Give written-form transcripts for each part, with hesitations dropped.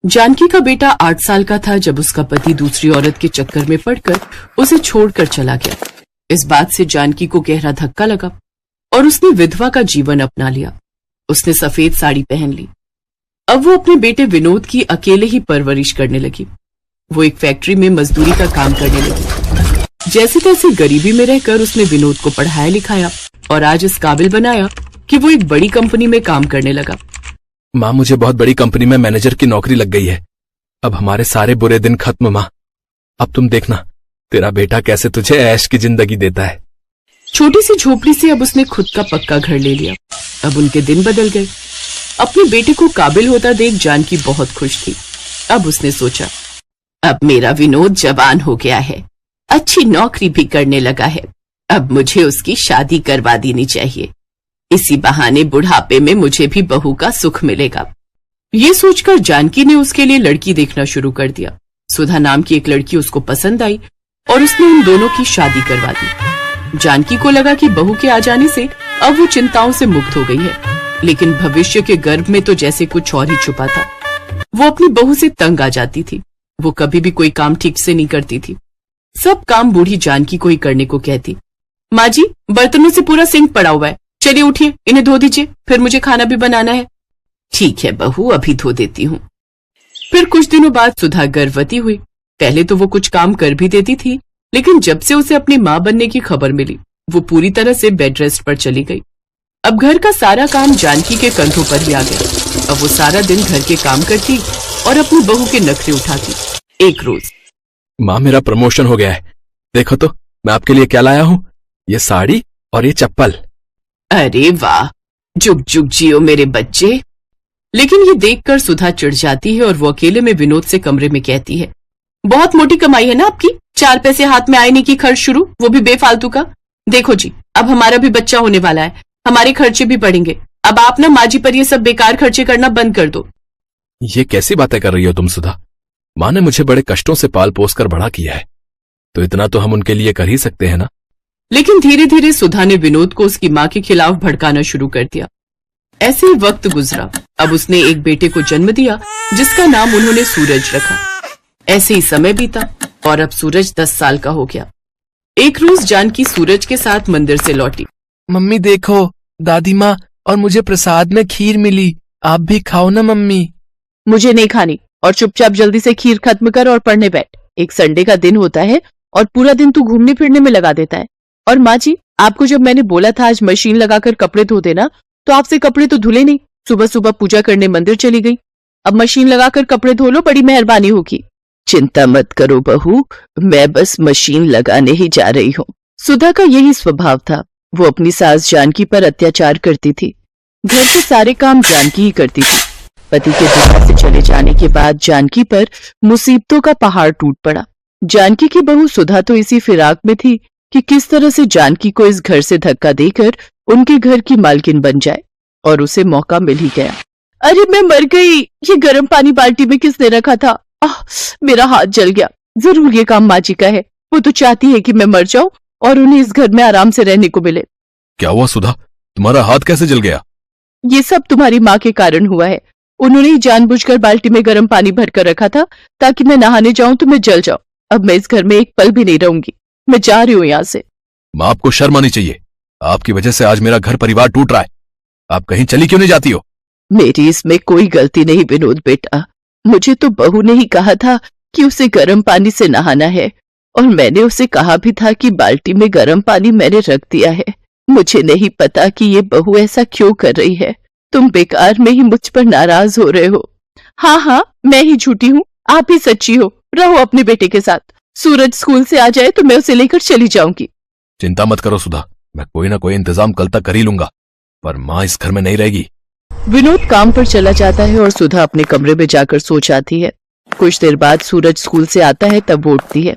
जानकी का बेटा 8 साल का था जब उसका पति दूसरी औरत के चक्कर में पड़कर उसे छोड़कर चला गया। इस बात से जानकी को गहरा धक्का लगा और उसने विधवा का जीवन अपना लिया। उसने सफेद साड़ी पहन ली। अब वो अपने बेटे विनोद की अकेले ही परवरिश करने लगी। वो एक फैक्ट्री में मजदूरी का काम करने लगी। जैसे तैसे गरीबी में रहकर उसने विनोद को पढ़ाया लिखाया और आज इस काबिल बनाया कि वो एक बड़ी कंपनी में काम करने लगा। माँ, मुझे बहुत बड़ी कंपनी में मैनेजर की नौकरी लग गई है। अब हमारे सारे बुरे दिन खत्म माँ। अब तुम देखना तेरा बेटा कैसे तुझे ऐश की जिंदगी देता है। छोटी सी झोपड़ी से अब उसने खुद का पक्का घर ले लिया। अब उनके दिन बदल गए। अपने बेटे को काबिल होता देख जानकी बहुत खुश थी। अब उसने सोचा, अब मेरा विनोद जवान हो गया है, अच्छी नौकरी भी करने लगा है। अब मुझे उसकी शादी करवा देनी चाहिए। इसी बहाने बुढ़ापे में मुझे भी बहू का सुख मिलेगा। ये सोचकर जानकी ने उसके लिए लड़की देखना शुरू कर दिया। सुधा नाम की एक लड़की उसको पसंद आई और उसने उन दोनों की शादी करवा दी। जानकी को लगा कि बहू के आ जाने से अब वो चिंताओं से मुक्त हो गई है, लेकिन भविष्य के गर्भ में तो जैसे कुछ और ही छुपा था। वो अपनी बहू से तंग आ जाती थी। वो कभी भी कोई काम ठीक से नहीं करती थी। सब काम बूढ़ी जानकी को ही करने को कहती। माँ जी, बर्तनों से पूरा सिंक पड़ा हुआ है, चलिए उठिए, इन्हें धो दीजिए, फिर मुझे खाना भी बनाना है। ठीक है बहू, अभी धो देती हूँ। फिर कुछ दिनों बाद सुधा गर्भवती हुई। पहले तो वो कुछ काम कर भी देती थी, लेकिन जब से उसे अपनी माँ बनने की खबर मिली वो पूरी तरह से बेड रेस्ट पर चली गई। अब घर का सारा काम जानकी के कंधों पर ही आ गया। अब वो सारा दिन घर के काम करती और अपनी बहू के नखरे उठाती। एक रोज, माँ, मेरा प्रमोशन हो गया है। देखो तो मैं आपके लिए क्या लाया हूँ, ये साड़ी और ये चप्पल। अरे वाह, जुग जुग जियो मेरे बच्चे। लेकिन ये देखकर सुधा चिढ़ जाती है और वो अकेले में विनोद से कमरे में कहती है, बहुत मोटी कमाई है ना आपकी, 4 पैसे हाथ में आए नहीं की खर्च शुरू, वो भी बेफालतू का। देखो जी, अब हमारा भी बच्चा होने वाला है, हमारे खर्चे भी बढ़ेंगे। अब आप ना माँ जी पर ये सब बेकार खर्चे करना बंद कर दो। ये कैसी बातें कर रही हो तुम सुधा? माँ ने मुझे बड़े कष्टों से पाल पोस कर बड़ा किया है, तो इतना तो हम उनके लिए कर ही सकते हैं ना। लेकिन धीरे धीरे सुधा ने विनोद को उसकी माँ के खिलाफ भड़काना शुरू कर दिया। ऐसे ही वक्त गुजरा। अब उसने एक बेटे को जन्म दिया जिसका नाम उन्होंने सूरज रखा। ऐसे ही समय बीता और अब सूरज 10 साल का हो गया। एक रोज जानकी सूरज के साथ मंदिर से लौटी। मम्मी देखो, दादी माँ और मुझे प्रसाद में खीर मिली, आप भी खाओ ना मम्मी। मुझे नहीं खानी, और चुपचाप जल्दी से खीर खत्म कर और पढ़ने बैठ। एक संडे का दिन होता है और पूरा दिन तू घूमने फिरने में लगा देता है। और माँ जी, आपको जब मैंने बोला था आज मशीन लगाकर कपड़े धो देना, तो आपसे कपड़े तो धुले नहीं, सुबह सुबह पूजा करने मंदिर चली गई। अब मशीन लगाकर कपड़े धो लो, बड़ी मेहरबानी होगी। चिंता मत करो बहू, मैं बस मशीन लगाने ही जा रही हूँ। सुधा का यही स्वभाव था। वो अपनी सास जानकी पर अत्याचार करती थी। घर के सारे काम जानकी ही करती थी। पति के दुनिया से चले जाने के बाद जानकी पर मुसीबतों का पहाड़ टूट पड़ा। जानकी की बहू सुधा तो इसी फिराक में थी कि किस तरह से जानकी को इस घर से धक्का देकर उनके घर की मालकिन बन जाए, और उसे मौका मिल ही गया। अरे मैं मर गई, ये गर्म पानी बाल्टी में किसने रखा था? मेरा हाथ जल गया। जरूर ये काम माँ जी का है। वो तो चाहती है कि मैं मर जाऊं और उन्हें इस घर में आराम से रहने को मिले। क्या हुआ सुधा, तुम्हारा हाथ कैसे जल गया? ये सब तुम्हारी माँ के कारण हुआ है। उन्होंने ही जानबूझकर बाल्टी में गर्म पानी भरकर रखा था ताकि मैं नहाने जाऊं तो मैं जल जाऊं। अब मैं इस घर में एक पल भी नहीं रहूंगी। मैं जा रही हूँ यहाँ से। माँ, आपको शर्म आनी चाहिए। आपकी वजह से आज मेरा घर परिवार टूट रहा है। आप कहीं चली क्यों नहीं जाती हो? मेरी इसमें कोई गलती नहीं विनोद बेटा। मुझे तो बहू ने ही कहा था कि उसे गर्म पानी से नहाना है, और मैंने उसे कहा भी था कि बाल्टी में गर्म पानी मैंने रख दिया है। मुझे नहीं पता कि ये बहू ऐसा क्यों कर रही है। तुम बेकार में ही मुझ पर नाराज हो रहे हो। हाँ हाँ, मैं ही झूठी हूँ, आप ही सच्ची हो। रहो अपने बेटे के साथ। सूरज स्कूल से आ जाए तो मैं उसे लेकर चली जाऊंगी। चिंता मत करो सुधा, मैं कोई ना कोई इंतजाम कल तक कर ही लूंगा, पर माँ इस घर में नहीं रहेगी। विनोद काम पर चला जाता है और सुधा अपने कमरे में जाकर सो जाती है। कुछ देर बाद सूरज स्कूल से आता है, तब वो उठती है।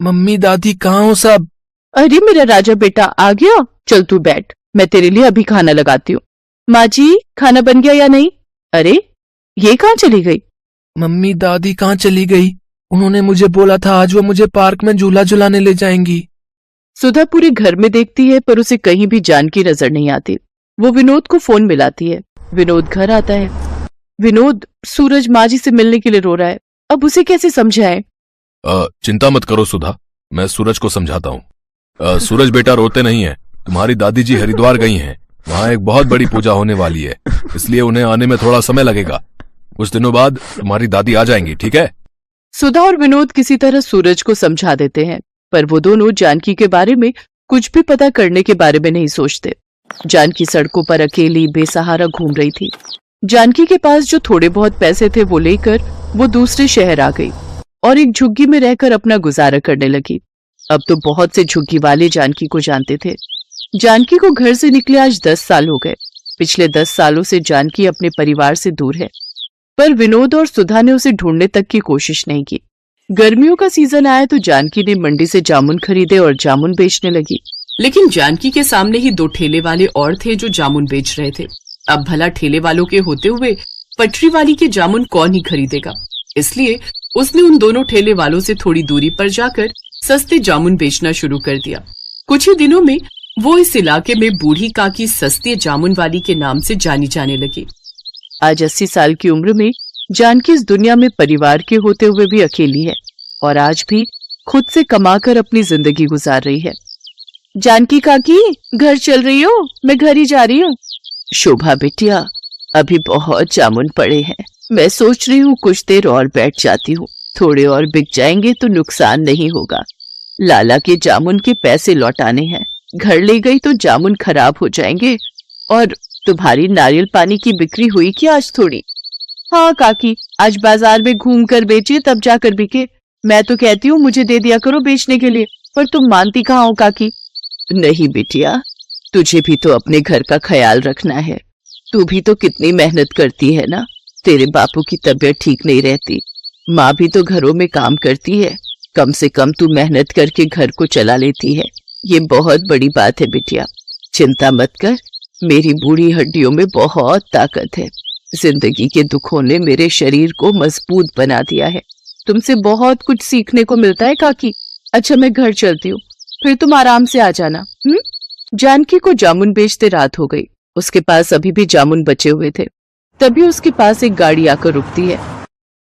मम्मी दादी कहाँ हो सब? अरे मेरा राजा बेटा आ गया, चल तू बैठ, मैं तेरे लिए अभी खाना लगाती हूँ। माँ जी, खाना बन गया या नहीं? अरे ये कहाँ चली गई? मम्मी दादी कहाँ चली गई? उन्होंने मुझे बोला था आज वो मुझे पार्क में झूला झुलाने ले जाएंगी। सुधा पूरे घर में देखती है पर उसे कहीं भी जानकी नजर नहीं आती। वो विनोद को फोन मिलाती है। विनोद घर आता है। विनोद, सूरज माँ जी से मिलने के लिए रो रहा है, अब उसे कैसे समझाएं? चिंता मत करो सुधा, मैं सूरज को समझाता हूँ। सूरज बेटा रोते नहीं है, तुम्हारी दादी जी हरिद्वार गई हैं, वहाँ एक बहुत बड़ी पूजा होने वाली है, इसलिए उन्हें आने में थोड़ा समय लगेगा। कुछ दिनों बाद तुम्हारी दादी आ जाएंगी, ठीक है? सुधा और विनोद किसी तरह सूरज को समझा देते हैं, पर वो दोनों जानकी के बारे में कुछ भी पता करने के बारे में नहीं सोचते। जानकी सड़कों पर अकेली बेसहारा घूम रही थी। जानकी के पास जो थोड़े बहुत पैसे थे वो लेकर वो दूसरे शहर आ गई और एक झुग्गी में रहकर अपना गुजारा करने लगी। अब तो बहुत से झुग्गी वाले जानकी को जानते थे। जानकी को घर से निकले आज 10 साल हो गए। पिछले 10 सालों से जानकी अपने परिवार से दूर है, पर विनोद और सुधा ने उसे ढूंढने तक की कोशिश नहीं की। गर्मियों का सीजन आया तो जानकी ने मंडी से जामुन खरीदे और जामुन बेचने लगी। लेकिन जानकी के सामने ही 2 ठेले वाले और थे जो जामुन बेच रहे थे। अब भला ठेले वालों के होते हुए पटरी वाली के जामुन कौन ही खरीदेगा, इसलिए उसने उन दोनों ठेले वालों से थोड़ी दूरी पर जाकर सस्ते जामुन बेचना शुरू कर दिया। कुछ ही दिनों में वो इस इलाके में बूढ़ी काकी सस्ते जामुन वाली के नाम से जानी जाने लगी। आज 80 साल की उम्र में जानकी इस दुनिया में परिवार के होते हुए भी अकेली है और आज भी खुद से कमाकर अपनी जिंदगी गुजार रही है। जानकी काकी, घर चल रही हो? मैं घर ही जा रही हूँ। शोभा बिटिया, अभी बहुत जामुन पड़े हैं, मैं सोच रही हूँ कुछ देर और बैठ जाती हूँ, थोड़े और बिक जाएंगे तो नुकसान नहीं होगा। लाला के जामुन के पैसे लौटाने हैं, घर ले गई तो जामुन खराब हो जाएंगे। और तुम्हारी नारियल पानी की बिक्री हुई क्या आज थोड़ी? हाँ काकी, आज बाजार में घूम कर बेचे तब जाकर बिके। मैं तो कहती हूँ मुझे दे दिया करो बेचने के लिए, पर तुम मानती कहाँ हो काकी? नहीं बिटिया, तुझे भी तो अपने घर का ख्याल रखना है। तू भी तो कितनी मेहनत करती है ना। तेरे बापू की तबीयत ठीक नहीं रहती, माँ भी तो घरों में काम करती है। कम से कम तू मेहनत करके घर को चला लेती है, ये बहुत बड़ी बात है बिटिया। चिंता मत कर, मेरी बूढ़ी हड्डियों में बहुत ताकत है। जिंदगी के दुखों ने मेरे शरीर को मजबूत बना दिया है। तुमसे बहुत कुछ सीखने को मिलता है काकी। अच्छा, मैं घर चलती हूँ, फिर तुम आराम से आ जाना। जानकी को जामुन बेचते रात हो गई। उसके पास अभी भी जामुन बचे हुए थे। तभी उसके पास एक गाड़ी आकर रुकती है।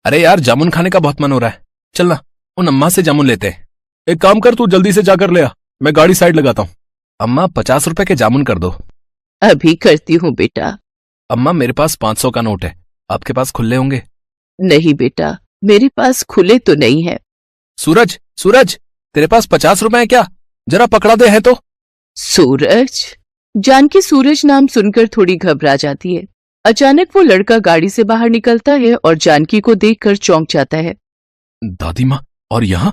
अरे यार, जामुन खाने का बहुत मन हो रहा है, चलना उन अम्मा से जामुन लेते हैं। एक काम कर, तू जल्दी से जाकर ले आ, मैं गाड़ी साइड लगाता हूँ। अम्मा 50 रुपए के जामुन कर दो। अभी करती हूँ बेटा। अम्मा मेरे पास 500 का नोट है, आपके पास खुले होंगे? नहीं बेटा, मेरे पास खुले तो नहीं है। सूरज, सूरज, तेरे पास 50 रुपए है क्या? जरा पकड़ा दे है तो। सूरज? जानकी सूरज नाम सुनकर थोड़ी घबरा जाती है। अचानक वो लड़का गाड़ी से बाहर निकलता है और जानकी को देखकर चौंक जाता है। दादी माँ, और यहाँ?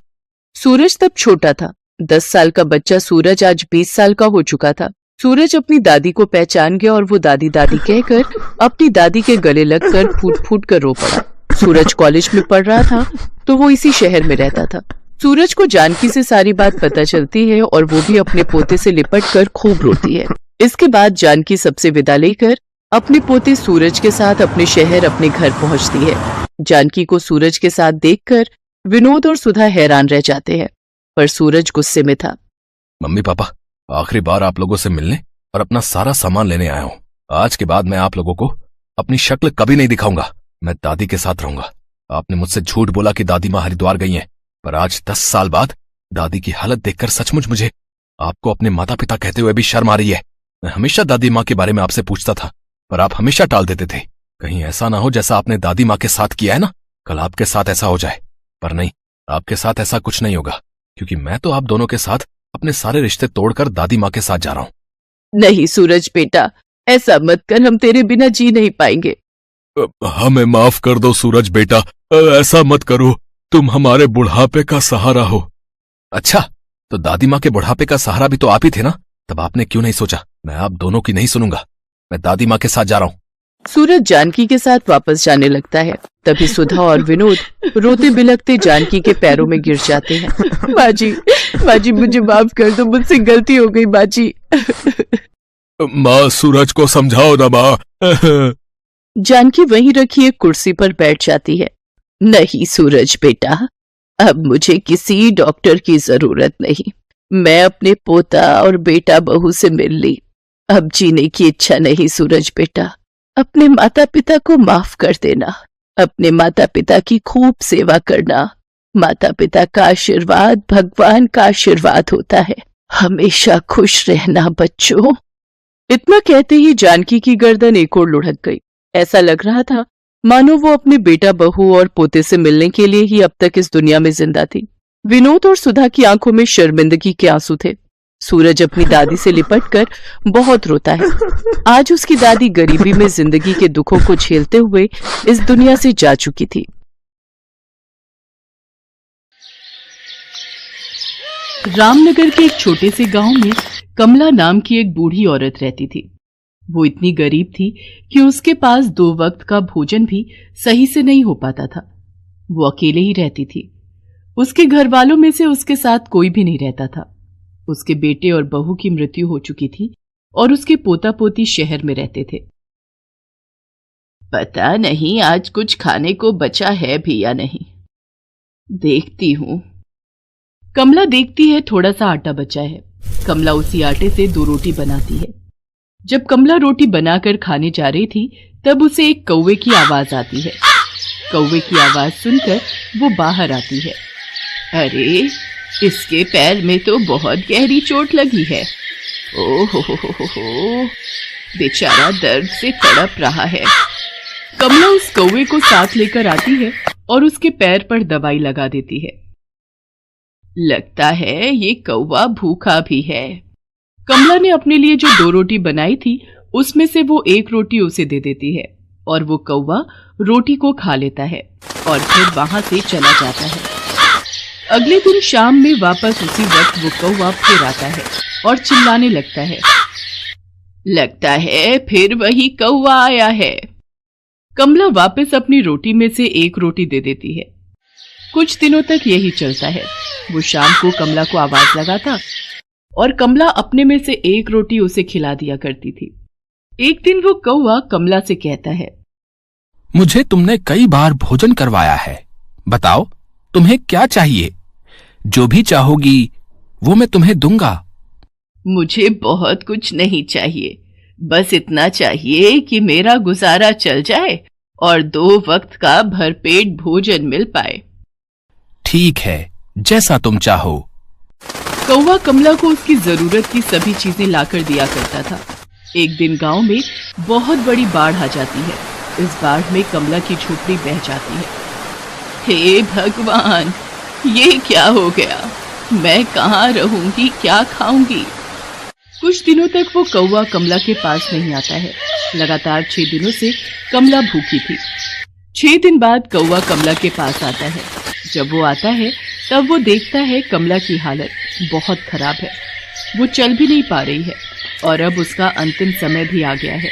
सूरज तब छोटा था। 10 साल का बच्चा सूरज आज 20 साल का हो चुका था। सूरज अपनी दादी को पहचान गया और वो दादी दादी कहकर अपनी दादी के गले लगकर फूट फूट कर रो पड़ा। सूरज कॉलेज में पढ़ रहा था तो वो इसी शहर में रहता था। सूरज को जानकी से सारी बात पता चलती है और वो भी अपने पोते से लिपट कर खूब रोती है। इसके बाद जानकी सबसे विदा लेकर अपने पोते सूरज के साथ अपने शहर अपने घर पहुंचती है। जानकी को सूरज के साथ देखकर विनोद और सुधा हैरान रह जाते हैं, पर सूरज गुस्से में था। मम्मी पापा, आखिरी बार आप लोगों से मिलने और अपना सारा सामान लेने आया हूँ। आज के बाद मैं आप लोगों को अपनी शक्ल कभी नहीं दिखाऊंगा। मैं दादी के साथ रहूंगा। आपने मुझसे झूठ बोला कि दादी माँ हरिद्वार गई हैं, पर आज 10 साल बाद दादी की हालत देखकर सचमुच मुझे आपको अपने माता पिता कहते हुए भी शर्म आ रही है। मैं हमेशा दादी माँ के बारे में आपसे पूछता था, पर आप हमेशा टाल देते थे। कहीं ऐसा ना हो जैसा आपने दादी माँ के साथ किया है ना, कल आपके साथ ऐसा हो जाए। पर नहीं, आपके साथ ऐसा कुछ नहीं होगा, क्योंकि मैं तो आप दोनों के साथ अपने सारे रिश्ते तोड़कर दादी माँ के साथ जा रहा हूँ। नहीं सूरज बेटा, ऐसा मत कर, हम तेरे बिना जी नहीं पाएंगे। हमें माफ कर दो सूरज बेटा, ऐसा मत करो, तुम हमारे बुढ़ापे का सहारा हो। अच्छा, तो दादी माँ के बुढ़ापे का सहारा भी तो आप ही थे ना, तब आपने क्यों नहीं सोचा मैं आप दोनों की नहीं सुनूंगा, मैं दादी माँ के साथ जा रहा हूँ। सूरज जानकी के साथ वापस जाने लगता है। तभी सुधा और विनोद रोते बिलखते जानकी के पैरों में गिर जाते हैं। बाजी, बाजी मुझे माफ कर दो, मुझसे गलती हो गई बाजी। माँ, सूरज को समझाओ ना माँ। जानकी वहीं रखी एक कुर्सी पर बैठ जाती है। नहीं सूरज बेटा, अब मुझे किसी डॉक्टर की जरूरत नहीं। मैं अपने पोता और बेटा बहू से मिल ली। अब जीने की इच्छा नहीं सूरज बेटा। अपने माता पिता को माफ कर देना, अपने माता पिता की खूब सेवा करना। माता पिता का आशीर्वाद भगवान का आशीर्वाद होता है। हमेशा खुश रहना बच्चों। इतना कहते ही जानकी की गर्दन एक ओर लुढ़क गई। ऐसा लग रहा था मानो वो अपने बेटा बहू और पोते से मिलने के लिए ही अब तक इस दुनिया में जिंदा थी। विनोद और सुधा की आंखों में शर्मिंदगी के आंसू थे। सूरज अपनी दादी से लिपटकर बहुत रोता है। आज उसकी दादी गरीबी में जिंदगी के दुखों को झेलते हुए इस दुनिया से जा चुकी थी। रामनगर के एक छोटे से गांव में कमला नाम की एक बूढ़ी औरत रहती थी। वो इतनी गरीब थी कि उसके पास 2 वक्त का भोजन भी सही से नहीं हो पाता था। वो अकेले ही रहती थी। उसके घर वालों में से उसके साथ कोई भी नहीं रहता था। उसके बेटे और बहू की मृत्यु हो चुकी थी और उसके पोता पोती शहर में रहते थे। पता नहीं आज कुछ खाने को बचा है भी या नहीं, देखती हूं। कमला देखती है थोड़ा सा आटा बचा है। कमला उसी आटे से 2 रोटी बनाती है। जब कमला रोटी बनाकर खाने जा रही थी तब उसे एक कौवे की आवाज आती है। कौवे की आवाज सुनकर वो बाहर आती है। अरे, इसके पैर में तो बहुत गहरी चोट लगी है। ओह हो, बेचारा दर्द से तड़प रहा है। कमला उस कौवे को साथ लेकर आती है और उसके पैर पर दवाई लगा देती है। लगता है ये कौवा भूखा भी है। कमला ने अपने लिए जो 2 रोटी बनाई थी उसमें से वो 1 रोटी उसे दे देती है और वो कौवा रोटी को खा लेता है और फिर वहां से चला जाता है। अगले दिन शाम में वापस उसी वक्त वो कौवा फिर आता है और चिल्लाने लगता है। लगता है फिर वही कौवा आया है। कमला वापस अपनी रोटी में से 1 रोटी दे देती है। कुछ दिनों तक यही चलता है। वो शाम को कमला को आवाज लगाता और कमला अपने में से 1 रोटी उसे खिला दिया करती थी। एक दिन वो कौवा कमला से कहता है, मुझे तुमने कई बार भोजन करवाया है, बताओ तुम्हें क्या चाहिए? जो भी चाहोगी वो मैं तुम्हें दूंगा। मुझे बहुत कुछ नहीं चाहिए, बस इतना चाहिए कि मेरा गुजारा चल जाए और 2 वक्त का भरपेट भोजन मिल पाए। ठीक है, जैसा तुम चाहो। कौवा कमला को उसकी जरूरत की सभी चीजें लाकर दिया करता था। एक दिन गांव में बहुत बड़ी बाढ़ आ जाती है। इस बाढ़ में कमला की झोपड़ी बह जाती है। हे भगवान, ये क्या हो गया? मैं कहाँ रहूंगी, क्या खाऊंगी? कुछ दिनों तक वो कौवा कमला के पास नहीं आता है। लगातार 6 दिनों से कमला भूखी थी। 6 दिन बाद कौवा कमला के पास आता है। जब वो आता है तब वो देखता है कमला की हालत बहुत खराब है। वो चल भी नहीं पा रही है और अब उसका अंतिम समय भी आ गया है।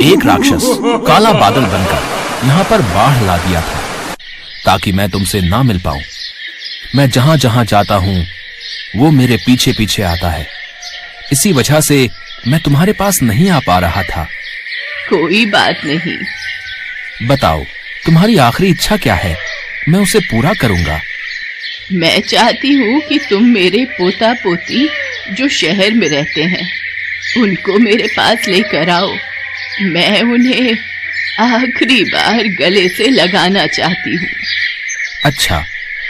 एक राक्षस काला बादल बनकर यहाँ पर बाढ़ ला दिया था ताकि मैं तुमसे ना मिल पाऊं। मैं जहां जहां जाता हूं वो मेरे पीछे पीछे आता है। इसी वजह से मैं तुम्हारे पास नहीं आ पा रहा था। कोई बात नहीं। बताओ तुम्हारी आखिरी इच्छा क्या है? मैं उसे पूरा करूंगा। मैं चाहती हूँ कि तुम मेरे पोता पोती जो शहर में रहते हैं उनको मेरे पास लेकर आओ। मैं उन्हें आखिरी बार गले से लगाना चाहती हूँ। अच्छा,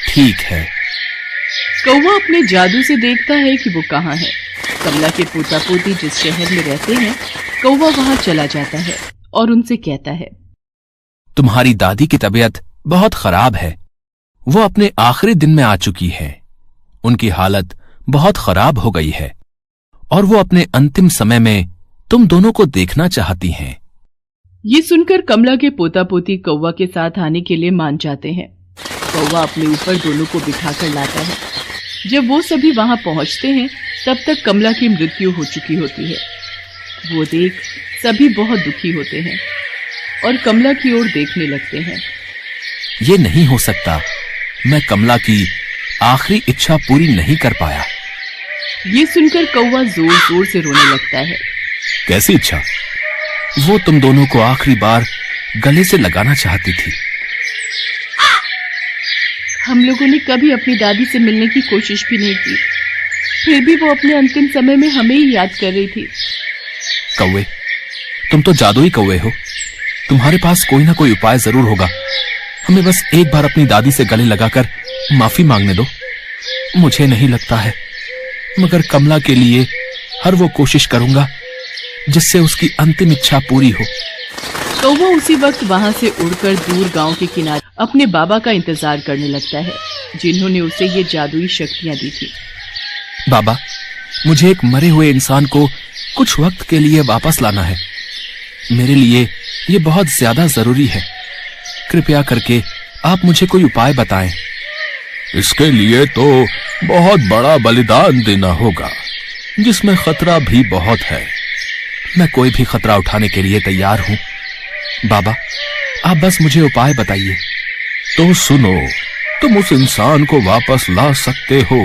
ठीक है। कौवा अपने जादू से देखता है कि वो कहाँ है। कमला के पोता पोती जिस शहर में रहते हैं कौवा वहां चला जाता है और उनसे कहता है, तुम्हारी दादी की तबीयत बहुत खराब है। वो अपने आखिरी दिन में आ चुकी है। उनकी हालत बहुत खराब हो गई है और वो अपने अंतिम समय में तुम दोनों को देखना चाहती हैं। ये सुनकर कमला के पोता पोती कौवा के साथ आने के लिए मान जाते हैं। कौवा अपने ऊपर दोनों को बिठाकर लाता है। जब वो सभी वहां पहुंचते हैं तब तक कमला की मृत्यु हो चुकी होती है। वो देख सभी बहुत दुखी होते हैं और कमला की ओर देखने लगते हैं। ये नहीं हो सकता, मैं कमला की आखिरी इच्छा पूरी नहीं कर पाया। ये सुनकर कौवा जोर जोर से रोने लगता है। कैसी इच्छा? वो तुम दोनों को आखिरी बार गले से लगाना चाहती थी। हम लोगों ने कभी अपनी दादी से मिलने की कोशिश भी नहीं की, फिर भी वो अपने अंतिम समय में हमें ही याद कर रही थी। कौवे, तुम तो जादुई कौवे हो, तुम्हारे पास कोई ना कोई उपाय जरूर होगा। हमें बस एक बार अपनी दादी से गले लगाकर माफी मांगने दो। मुझे नहीं लगता है, मगर कमला के लिए हर वो कोशिश करूंगा जिससे उसकी अंतिम इच्छा पूरी हो। कौवा उसी वक्त वहां से उड़कर दूर गांव के किनारे अपने बाबा का इंतजार करने लगता है, जिन्होंने उसे ये जादुई शक्तियां दी थी। बाबा, मुझे एक मरे हुए इंसान को कुछ वक्त के लिए वापस लाना है। मेरे लिए ये बहुत ज्यादा जरूरी है। कृपया करके आप मुझे कोई उपाय बताएं। इसके लिए तो बहुत बड़ा बलिदान देना होगा, जिसमें खतरा भी बहुत है। मैं कोई भी खतरा उठाने के लिए तैयार हूं। बाबा, आप बस मुझे उपाय बताइए। तो सुनो, तुम उस इंसान को वापस ला सकते हो,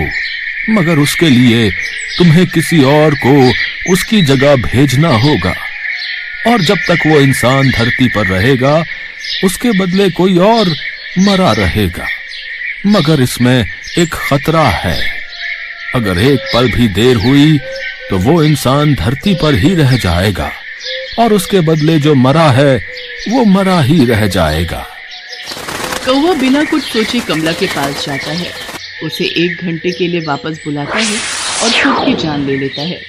मगर उसके लिए तुम्हें किसी और को उसकी जगह भेजना होगा। और जब तक वो इंसान धरती पर रहेगा, उसके बदले कोई और मरा रहेगा। मगर इसमें एक खतरा है। अगर एक पल भी देर हुई तो वो इंसान धरती पर ही रह जाएगा, और उसके बदले जो मरा है वो मरा ही रह जाएगा। कौवा बिना कुछ सोचे कमला के पास जाता है, उसे 1 घंटे के लिए वापस बुलाता है और खुद की जान ले लेता है।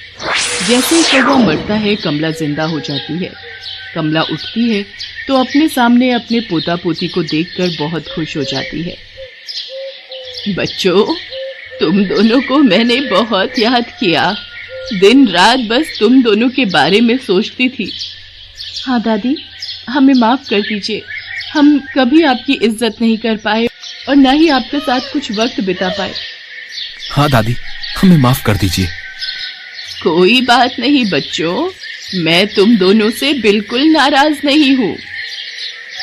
जैसे ही कौवा मरता है, कमला जिंदा हो जाती है। कमला उठती है तो अपने सामने अपने पोता पोती को देखकर बहुत खुश हो जाती है। बच्चों, तुम दोनों को मैंने बहुत याद किया। दिन रात बस तुम दोनों के बारे में सोचती थी। हाँ दादी, हमें माफ कर दीजिए। हम कभी आपकी इज्जत नहीं कर पाए और न ही आपके साथ कुछ वक्त बिता पाए। हाँ दादी, हमें माफ कर दीजिए। कोई बात नहीं बच्चों, मैं तुम दोनों से बिल्कुल नाराज नहीं हूँ।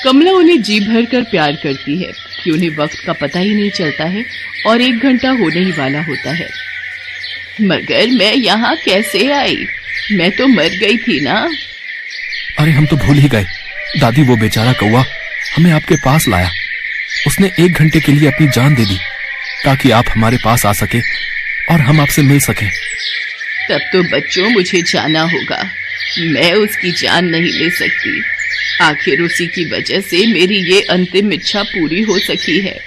कमला उन्हें जी भर कर प्यार करती है कि उन्हें वक्त का पता ही नहीं चलता है और 1 घंटा होने ही वाला होता है। मगर मैं यहाँ कैसे आई? मैं तो मर गई थी ना। अरे हम तो भूल ही गए दादी, वो बेचारा कौवा हमें आपके पास लाया। उसने 1 घंटे के लिए अपनी जान दे दी ताकि आप हमारे पास आ सके और हम आपसे मिल सकें। तब तो बच्चों मुझे जाना होगा। मैं उसकी जान नहीं ले सकती। आखिर उसी की वजह से मेरी ये अंतिम इच्छा पूरी हो सकी है।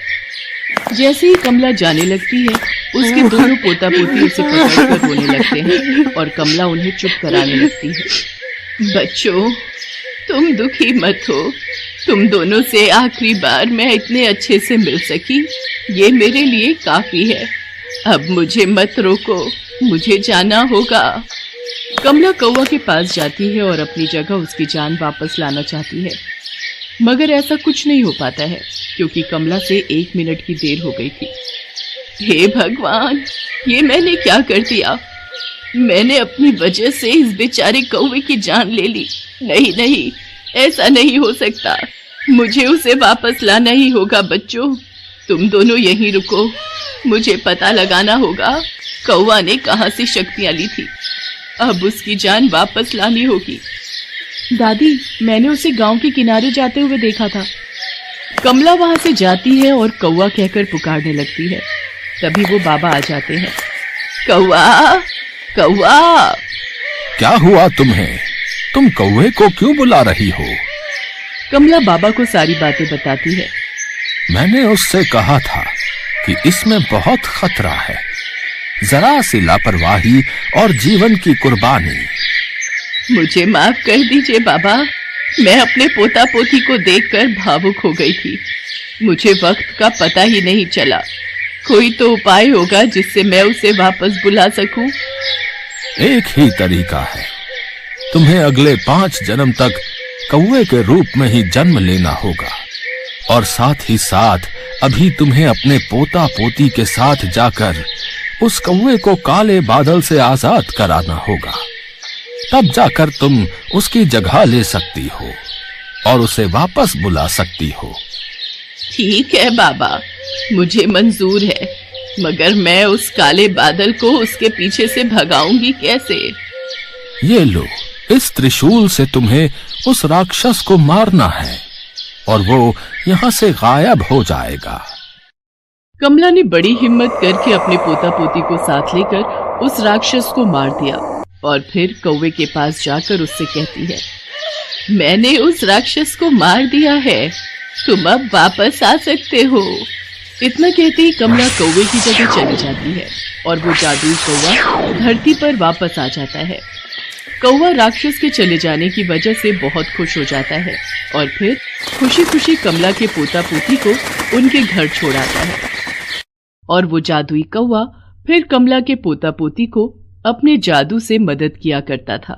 जैसे ही कमला जाने लगती है, उसके दोनों पोता पोती उसे पकड़कर रोने लगते हैं और कमला उन्हें चुप कराने लगती है। बच्चों, तुम दुखी मत हो। तुम दोनों से आखिरी बार मैं इतने अच्छे से मिल सकी, ये मेरे लिए काफी है। अब मुझे मत रोको, मुझे जाना होगा। कमला कौवा के पास जाती है और अपनी जगह उसकी जान वापस लाना चाहती है, मगर ऐसा कुछ नहीं हो पाता है क्योंकि कमला से 1 मिनट की देर हो गई थी। हे भगवान, ये मैंने क्या कर दिया? मैंने अपनी वजह से इस बेचारे कौवे की जान ले ली। नहीं नहीं, ऐसा नहीं हो सकता। मुझे उसे वापस लाना ही होगा। बच्चों, तुम दोनों यहीं रुको। मुझे पता लगाना होगा कौवा ने कहाँ से शक्तियां ली थी। अब उसकी जान वापस लानी होगी। दादी, मैंने उसे गांव के किनारे जाते हुए देखा था। कमला वहां से जाती है और कौवा कहकर पुकारने लगती है। तभी वो बाबा आ जाते हैं। कौवा, कौवा। क्या हुआ तुम्हें? तुम कौवे को क्यों बुला रही हो? कमला बाबा को सारी बातें बताती है। मैंने उससे कहा था कि इसमें बहुत खतरा है। जरा सी लापरवाही और जीवन की कुर्बानी। मुझे माफ कर दीजिए बाबा, मैं अपने पोता पोती को देखकर भावुक हो गई थी। मुझे वक्त का पता ही नहीं चला। कोई तो उपाय होगा जिससे मैं उसे वापस बुला सकूं। एक ही तरीका है। तुम्हें अगले 5 जन्म तक कौवे के रूप में ही जन्म लेना होगा, और साथ ही साथ अभी तुम्हें अपने पोता पोती के साथ जाकर उस कौवे को काले बादल से आजाद कराना होगा। तब जाकर तुम उसकी जगह ले सकती हो और उसे वापस बुला सकती हो। ठीक है बाबा, मुझे मंजूर है, मगर मैं उस काले बादल को उसके पीछे से भगाऊंगी कैसे? ये लो, इस त्रिशूल से तुम्हें उस राक्षस को मारना है और वो यहाँ से गायब हो जाएगा। कमला ने बड़ी हिम्मत करके अपने पोता पोती को साथ लेकर उस राक्षस को मार दिया और फिर कौवे के पास जाकर उससे कहती है। मैंने उस राक्षस को मार दिया है, तुम अब वापस आ सकते हो। इतना कहते ही कमला कौवे की जगह चली जाती है और वो जादुई कौवा धरती पर वापस आ जाता है। कौवा राक्षस के चले जाने की वजह से बहुत खुश हो जाता है और फिर खुशी खुशी कमला के पोता पोती को उनके घर छोड़ आता है। और वो जादुई कौवा फिर कमला के पोता पोती को अपने जादू से मदद किया करता था।